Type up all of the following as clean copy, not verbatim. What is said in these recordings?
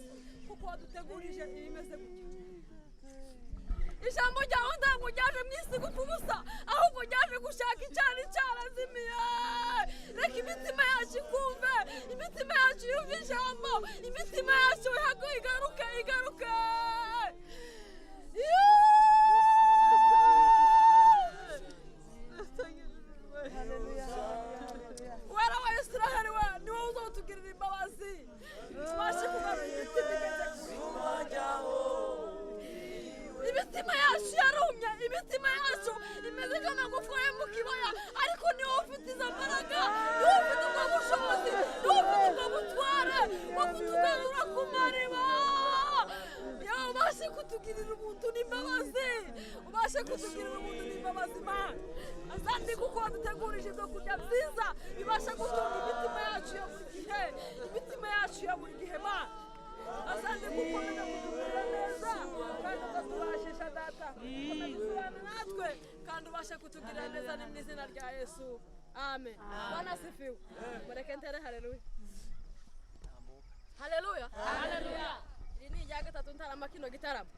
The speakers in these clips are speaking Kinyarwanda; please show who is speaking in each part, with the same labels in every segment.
Speaker 1: ubusa kuko wadutegurije ibimeze gutya. Ijambo ryawe ntabwo ryaje mu isi gupfa ubusa ahubwo ryaje gushaka icyari cyarazimiye. Reka imitima yacu ikumve, imitima yacu yumve ijambo, imitima yacu igaruke. Wera wa Israheli we ni wowe uzatugirira imbabazi tubashe kugarura imitima igeze kure. Imitima yacu yarumye, imitima yacu imeze nk'amagufa yo mu kibaya, ariko ni wowe ufite izo mbaraga, ni wowe ufite ubwo bushobozi, ni wowe ufite ubwo butware bwo kutugarura ku mariba. Yawe ubashe kutugirira ubuntu n'imbabazi, ubashe kutugirira ubuntu n'imbabazi Mana. Asante kuko wadutegurije ibyo kurya byiza bibasha gutunga imitima yacu ya buri gihe, imitima yacu ya buri gihe Mana. Asante kuko kutugirira neza kandi ukatubashisha data, ukatubana natwe kandi ubashe kutugirira neza ni mu izina rya Yesu. Amen. Bwana asifiwe. Mureke ntere haleluya. Haleluya. Haleluya. Iri ni irya gatatu ntarama kino gitaramo,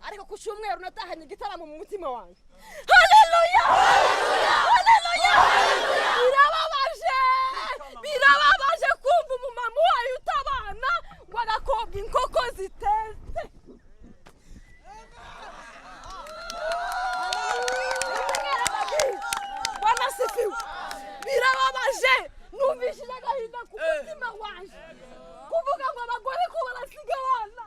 Speaker 1: ariko ku cyumweru natahanye igitaramo mu mutima wanjye. Haleluya. Haleluya. Birababaje kumva umumama wayo utabana ngo agakobwa inkoko zitetse. Bwana asifiwe. Birababaje, numvishije agahinda ku mutima wanjye kuvuga ngo abagore ko barasiga abana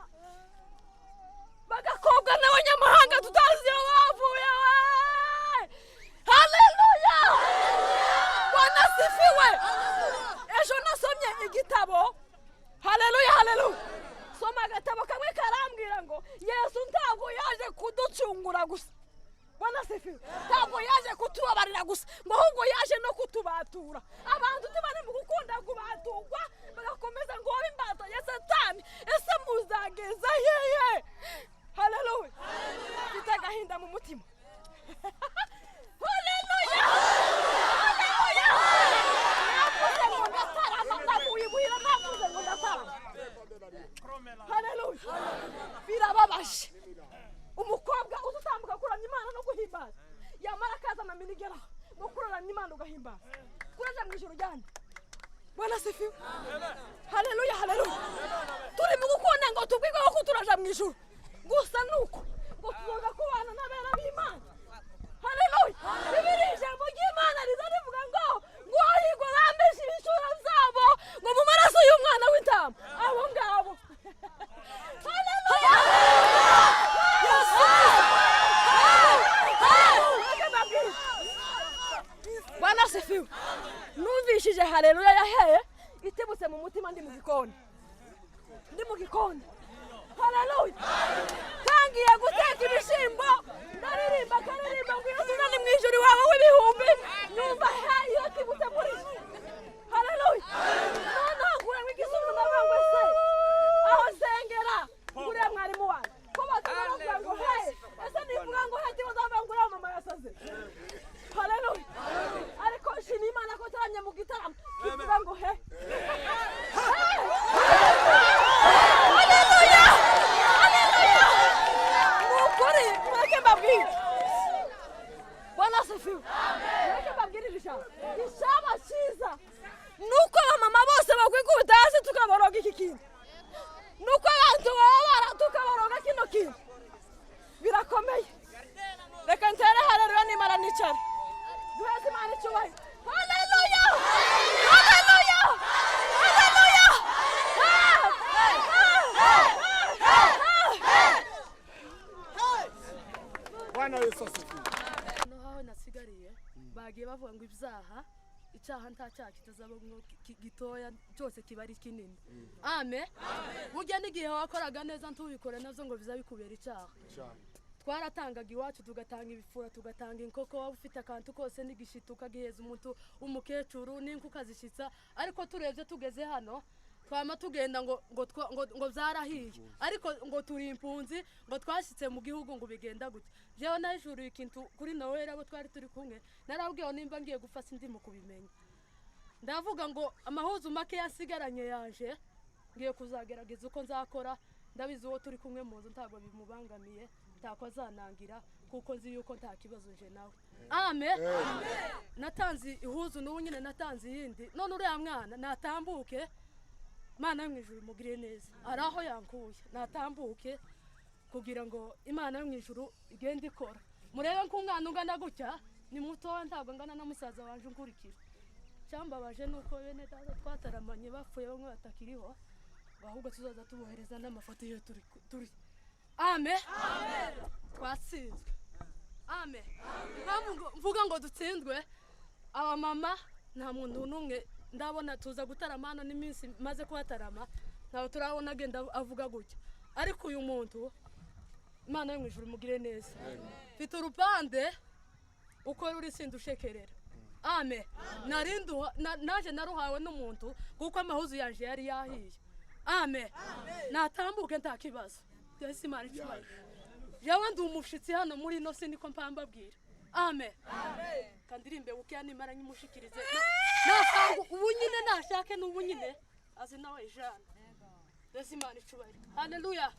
Speaker 1: bagakobwa n'abanyamahanga tutazi iyo bavuye we. Haleluya. Bwana asifiwe. Ejo nasomye igitabo. Haleluya. Soma agatabo kamwe karambwira ngo Yesu ntabwo yaje kuducungura gusa. Bwana asifiwe. Ntabwo yaje kutubabarira gusa, ngo ahubwo yaje no kutubatura. Abantu tibari mu gukunda kubaturwa bagakomeza ngo wowe imbata ya Satani, ese muzageza yeye. Haleluya. Mfite agahinda mu mutima. Haleluya. Navuze ngo ndatarama, ndakuyibuhira, navuze ngo ndatarama. Haleluya. Birababaje umukobwa utambuka kuramya Imana no guhimbaza, yamara akazana minigera no kuramya Imana ugahimbaza, kuraja mu ijuru ryane. Bwana asifiwe. Haleluya. Turi mu gukunda ngo tubwirwe ko turaja mu ijuru, gusa nuko ngo tuzoga kubana n'abera b'Imana. Haleluya. Bibiliya ijambo ry'Imana riza rivuga ngo ahigwa bambeshe ibishura byabo ngo mu maraso y'umwana w'intama. Abo ngabo. Haleluya. Bwana asifiwe. Numvishije haleluya yaheye itebutse mu mutima, ndi mu gikoni. Haleluya. Tangiye guteka ibishimbo, ndaririmba ngo iyo tunani mu ijuru wawe w'ibihumbi, nyumva iyo tibutse muri. Haleluya. Noneho ngura nk'igisumbu n'abangwe se aho nsengera nguriya mwarimu wanjye ko batuvuga ngo ese nivuga ngo tibo zavangura mama yasaze. Haleluya. Ariko shima Imana ko taranye mu gitaramo kivuga ngo Haleluya. Nukuri mureke mbabwire. Bwana asifiwe. Mureke mbabwire ishaba cyiza nuko abamama bose bakwikubita hasi tukaboroga iki kintu, nuko abantu bababara tukaboroga kino kintu. Birakomeye. Reka ntere haleluya nimara nicara duheze Imana icyubahiro. Haleluya.
Speaker 2: Bwana Yesu asifiwe.
Speaker 1: Naho nasigariye bagiye bavuga ngo icyaha nta cyaha kitazaba gitoya, cyose kiba ari kinini. Amen. Burya n'igihe wakoraga neza ntubikore nazo ngo bizabikubera icyaha. Twaratangaga iwacu tugatanga ibifura, tugatanga inkoko, waba ufite akantu kose n'igishito ukagiheza umuntu umukecuru n'inka ukazishitsa. Ariko turebye tugeze hano twama tugenda ngo byarahiye, ariko ngo turi impunzi, ngo twashitse mu gihugu ngo bigenda gute. Jewe najuriye ikintu kuri Noel abo twari turi kumwe, narabwiye nimba ngiye gufasa indi mu kubimenya. Ndavuga ngo amahuzu make yasigaranye yaje ngiye kuzagerageza uko nzakora ndabizi uwo turi kumwe mu nzu ntabwo bimubangamiye ntakozanangira kuko nzi yuko nta kibazo je nawe amen natanze ihuzu n'ubu nyine natanze yindi none uriya mwana natambuke Imana yo mwijuru mugire neza araho yankuye natambuke kugira ngo Imana yo mwijuru igende ikora murebe ko umwana ungana gutya ni muto ntabwo ngana na musaza wanje nkurikira cyambabaje nuko bene data twataramanye bapfuye bamwe batakiriho ahubwo tuzaza tubohereza n'amafoto yo turi amen twatsinzwe amen mvuga ngo dutsindwe aba mama nta muntu n'umwe ndabona tuza gutarama hano n'iminsi maze kuhatarama ntawe turabona agenda avuga gutya ariko uyu muntu Imana yo mwijuru mugire neza mfite urupande uko ruri sindushekerera amen naje naruhawe n'umuntu kuko amahuzu yanje yari yahiye amen natambuke nta kibazo Yesu Imana icyubahiro jewe ndi umushitsi hano muri no siniko mpambabwira amen kandirimbe ukiya nimara nyimushikirize nasangu ubu nyine nashake n'ubu nyine azi nawe ijana Yesu Imana icyubahiro haleluya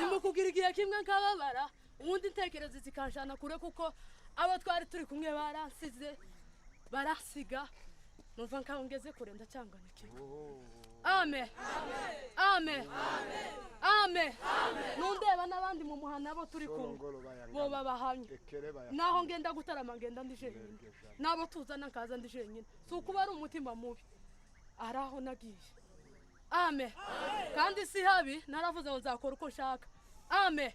Speaker 1: nimukugira igihe kimwe nkababara ubundi ntekereza zikanjana kure kuko abo twari turi kumwe baransize barasiga numva nkangeze kure ndacyanganikiwe amen amen amen nundeba n'abandi mu muhana abo turi kumwe bo babahamye naho ngenda gutarama ngenda ndije nyine nabo tuzana nkaza ndije nyine sukuba ari umutima mubi araho nagiye amen kandi si habi naravuze ngo nzakora uko nshaka amen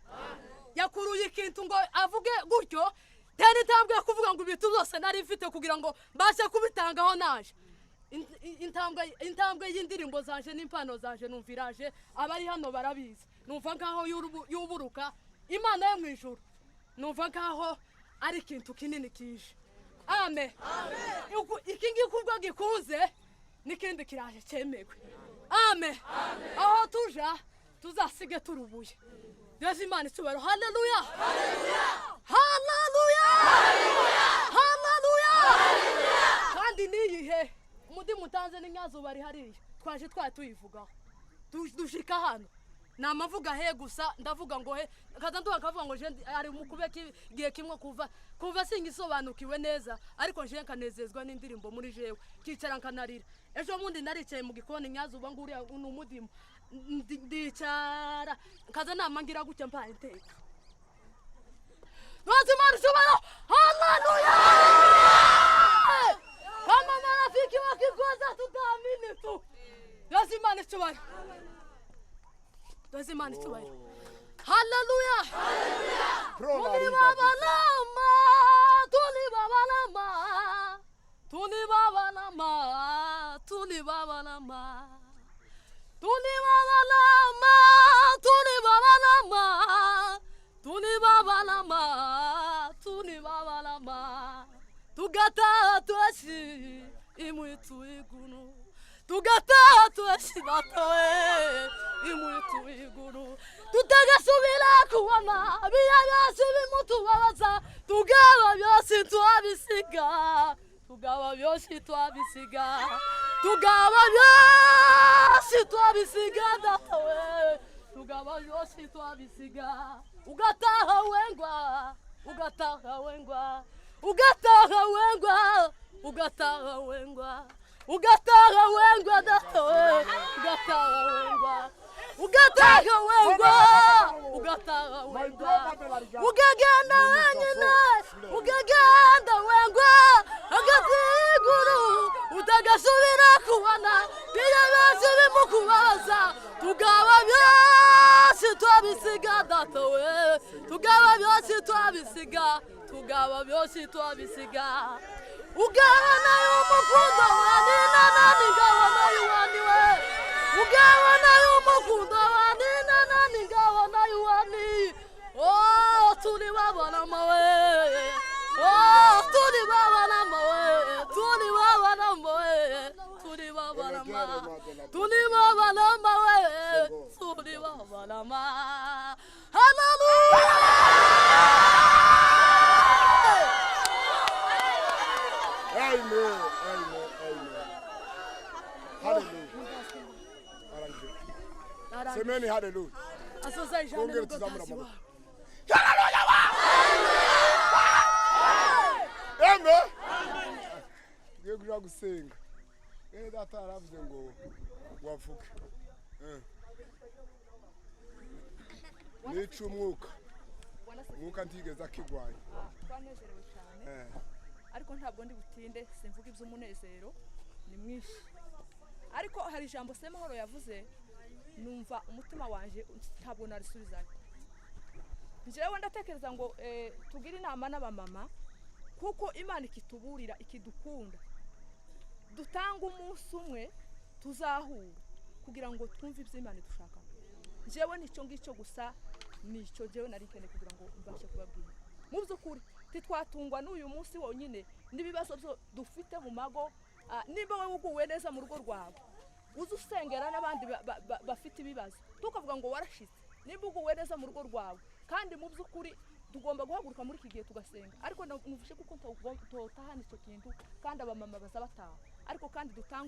Speaker 1: yakuruye ikintu ngo avuge gutyo teri tambwe kuvuga ngo ibitu byose nari mfite kugira ngo mbashe kubitangaho naje intambwe y'indirimbo zanje n'impano zanje numviraje abari hano barabizi numva nkaho yuburuka Imana yo mwijuru numva nkaho ari ikintu kinini kije amen iki ngikubwo gikunze nikindi kiraje cyemewe amen aho tuja tuzasige turubuye Yesu Imana icyubahiro haleluya haleluya haleluya kandi niyihe umudi mutanze n'inyazo bari hariya twaje tuyivugaho dushika hano namavuga he gusa ndavuga ngo he kaza ndukavuga ngo je ari mukubeki giye kimwe kuva singisobanukiwe neza ariko je nkanezezwa n'indirimbo muri jewe kicara nkanarira ejo mundi naricaye mu gikoni nyazo banguri n'umudimu ndicara kaza namangira gutya mpaye iteka Yesu Imana icyubahiro haleluya kama marafiki wakikosa tutaamini tu Yesu Imana icyubahiro Yesu Imana icyubahiro haleluya tuli babalama tuli babalama tuli babalama tuli babalama tuli babalama tuli babalama tuli babalama tuli babalama tugata twasi imwitu igunu tugata twasi batawe imwitu igunu tutagasubira kubona biya byose bimutubabaza tugaba byose twabisiga tugaba byose twabisiga tugaba byose twabisiga datawe tugaba byose twabisiga ugataha wengwa ugataha wengwa ugataha wengwa ugataha wengwa ugataha wengwa datawe ugataha wengwa ugataha wengwa ugataha wengwa ugagenda wenyine ugagenda wengwa agatiguru utagasubira kubona biya byose bimukubaza tugaba byose twabisiga datawe tugaba byose twabisiga tugaba byose twabisiga ugabana y'umukundo wani nani gabana y'uwani we ugabana y'umukundo wani nani gabana y'uwani oh tuli babana mawe oh tuli babana mawe tuli babana mawe tuli babana ma tuli babana mawe tuli babana ma hallelujah
Speaker 2: amen amen amen hallelujah semeni haleluya
Speaker 1: asoza ijana
Speaker 2: kongera
Speaker 1: n'ubwo
Speaker 2: tuzamura
Speaker 1: kazi
Speaker 2: amaboko
Speaker 1: wawe
Speaker 2: eme tugiye kuja gusenga data aravuze ngo wavuge nica umwuka ntigeze akigwanya
Speaker 1: twanezerewe cyane ariko ntabwo ndi butinde simvuga iby'umunezero ni mwinshi ariko hari ijambo Semahoro yavuze numva umutima wanje ntabwo narisubizayo njyewe ndatekereza ngo tugire inama n'abamama kuko Imana ikituburira ikidukunda dutanga umunsi umwe tuzahura kugira ngo twumve iby'Imana dushaka njyewe nicyo ngicyo gusa nicyo njyewe narikene kugira ngo mbashe kubabwira mu by'ukuri titwatungwa n'uyu munsi wonyine n'ibibazo byo dufite mu mago niba wowe uguwe neza mu rugo rwawe uzi usengera n'abandi bafite ibibazo tukavuga ngo warashitse niba uguwe neza mu rugo rwawe kandi mu by'ukuri tugomba guhaguruka muri iki gihe tugasenga ariko nuvushe kuko tutahana icyo kintu kandi abamama baza bataha ariko kandi dutanga